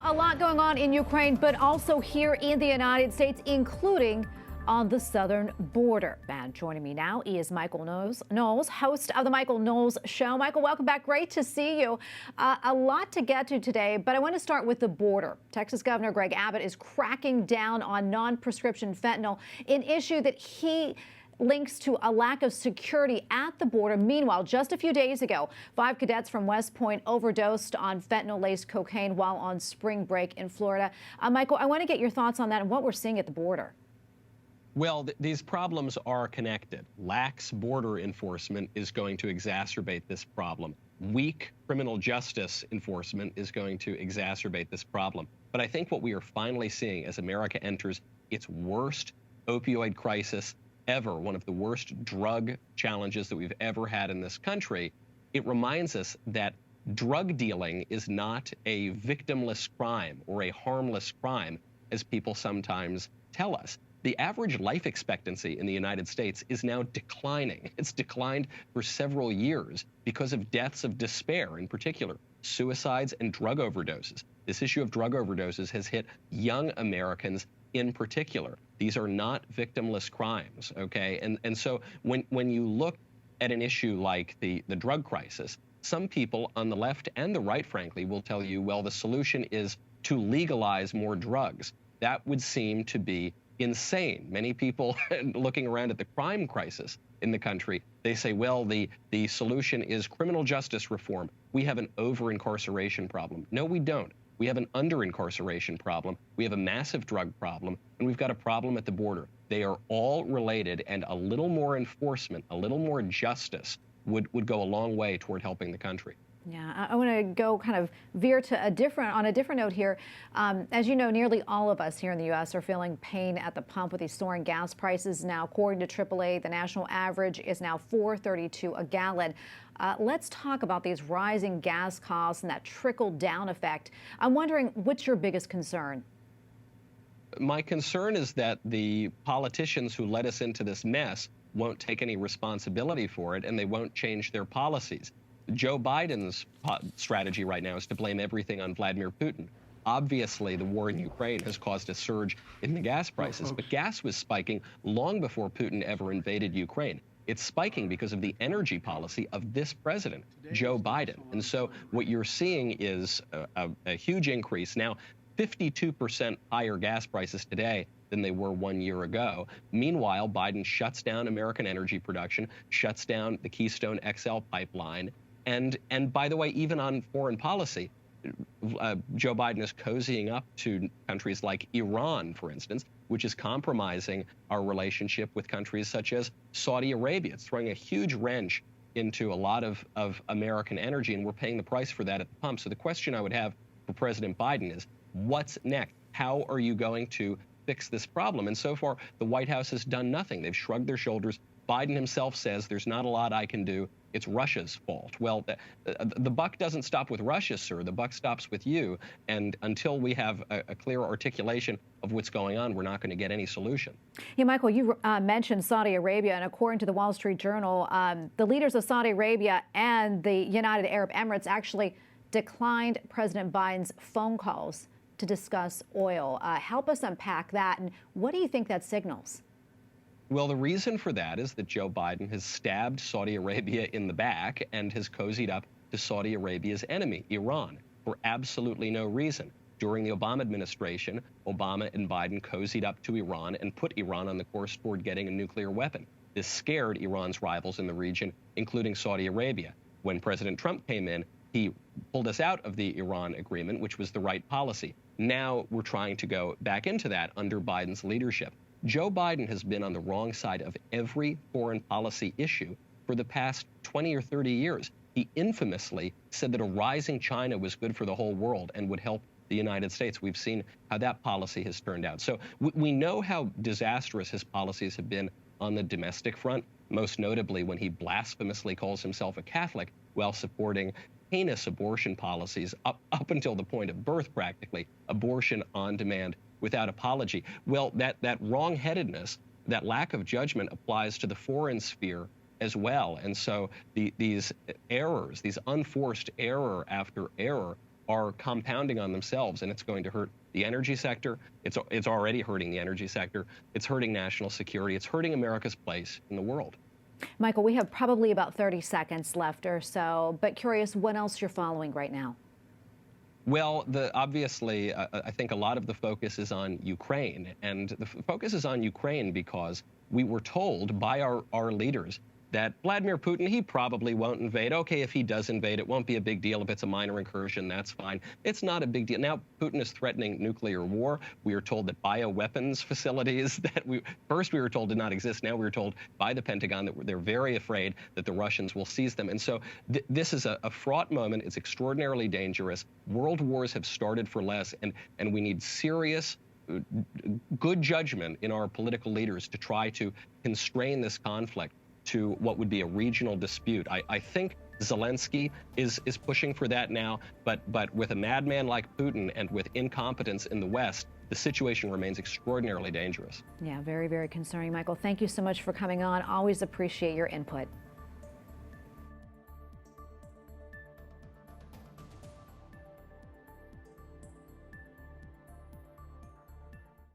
A lot going on in Ukraine, but also here in the United States, including on the southern border. And joining me now is Michael Knowles, host of the Michael Knowles Show. Michael, welcome back. Great to see you. A lot to get to today, but I want to start with the border. Texas Governor Greg Abbott is cracking down on non-prescription fentanyl, an issue that he links to a lack of security at the border. Meanwhile, just a few days ago, 5 cadets from West Point overdosed on fentanyl-laced cocaine while on spring break in Florida. Michael, I want to get your thoughts on that and what we're seeing at the border. Well, these problems are connected. Lax border enforcement is going to exacerbate this problem. Weak criminal justice enforcement is going to exacerbate this problem. But I think what we are finally seeing as America enters its worst opioid crisis ever, one of the worst drug challenges that we've ever had in this country, it reminds us that drug dealing is not a victimless crime or a harmless crime, as people sometimes tell us. The average life expectancy in the United States is now declining. It's declined for several years because of deaths of despair, in particular, suicides and drug overdoses. This issue of drug overdoses has hit young Americans in particular. These are not victimless crimes, okay? And so when you look at an issue like the drug crisis, some people on the left and the right, frankly, will tell you, well, the solution is to legalize more drugs. That would seem to be insane. Many people looking around at the crime crisis in the country, they say, well, the solution is criminal justice reform. We have an over-incarceration problem. No, we don't. We have an under-incarceration problem. We have a massive drug problem, and we've got a problem at the border. They are all related, and a little more enforcement, a little more justice would go a long way toward helping the country. Yeah, I want to go kind of veer to on a different note here. As you know, nearly all of us here in the U.S. are feeling pain at the pump with these soaring gas prices. Now, according to AAA, the national average is now $4.32 a gallon. Let's talk about these rising gas costs and that trickle-down effect. I'm wondering, what's your biggest concern? My concern is that the politicians who led us into this mess won't take any responsibility for it, and they won't change their policies. Joe Biden's strategy right now is to blame everything on Vladimir Putin. Obviously, the war in Ukraine has caused a surge in the gas prices, but gas was spiking long before Putin ever invaded Ukraine. It's spiking because of the energy policy of this president, Joe Biden. And so what you're seeing is a huge increase. Now, 52% higher gas prices today than they were 1 year ago. Meanwhile, Biden shuts down American energy production, shuts down the Keystone XL pipeline. And by the way, even on foreign policy, Joe Biden is cozying up to countries like Iran, for instance, which is compromising our relationship with countries such as Saudi Arabia. It's throwing a huge wrench into a lot of American energy, and we're paying the price for that at the pump. So the question I would have for President Biden is, what's next? How are you going to fix this problem? And so far, the White House has done nothing. They've shrugged their shoulders. Biden himself says there's not a lot I can do. It's Russia's fault. Well, the buck doesn't stop with Russia, sir. The buck stops with you. And until we have a clear articulation of what's going on, we're not going to get any solution. Yeah, Michael, you mentioned Saudi Arabia, and according to the Wall Street Journal, the leaders of Saudi Arabia and the United Arab Emirates actually declined President Biden's phone calls to discuss oil. Help us unpack that, and what do you think that signals? Well, the reason for that is that Joe Biden has stabbed Saudi Arabia in the back and has cozied up to Saudi Arabia's enemy, Iran, for absolutely no reason. During the Obama administration, Obama and Biden cozied up to Iran and put Iran on the course toward getting a nuclear weapon. This scared Iran's rivals in the region, including Saudi Arabia. When President Trump came in, he pulled us out of the Iran agreement, which was the right policy. Now we're trying to go back into that under Biden's leadership. Joe Biden has been on the wrong side of every foreign policy issue for the past 20 or 30 years. He infamously said that a rising China was good for the whole world and would help the United States. We've seen how that policy has turned out. So we know how disastrous his policies have been on the domestic front, most notably when he blasphemously calls himself a Catholic while supporting heinous abortion policies up until the point of birth, practically, abortion on demand without apology. Well, that wrong-headedness, that lack of judgment applies to the foreign sphere as well. And so these errors, these unforced error after error, are compounding on themselves, and it's going to hurt the energy sector. It's already hurting the energy sector. It's hurting national security. It's hurting America's place in the world. Michael, we have probably about 30 seconds left or so, but curious what else you're following right now. Well, obviously, I think a lot of the focus is on Ukraine, and the focus is on Ukraine because we were told by our leaders that Vladimir Putin, he probably won't invade. Okay, if he does invade, it won't be a big deal. If it's a minor incursion, that's fine. It's not a big deal. Now, Putin is threatening nuclear war. We are told that bioweapons facilities that first we were told did not exist. Now we were told by the Pentagon that they're very afraid that the Russians will seize them. And so this is a fraught moment. It's extraordinarily dangerous. World wars have started for less, and we need serious, good judgment in our political leaders to try to constrain this conflict to what would be a regional dispute. I think Zelensky is pushing for that now, but with a madman like Putin and with incompetence in the West, the situation remains extraordinarily dangerous. Yeah, very, very concerning. Michael, thank you so much for coming on. Always appreciate your input.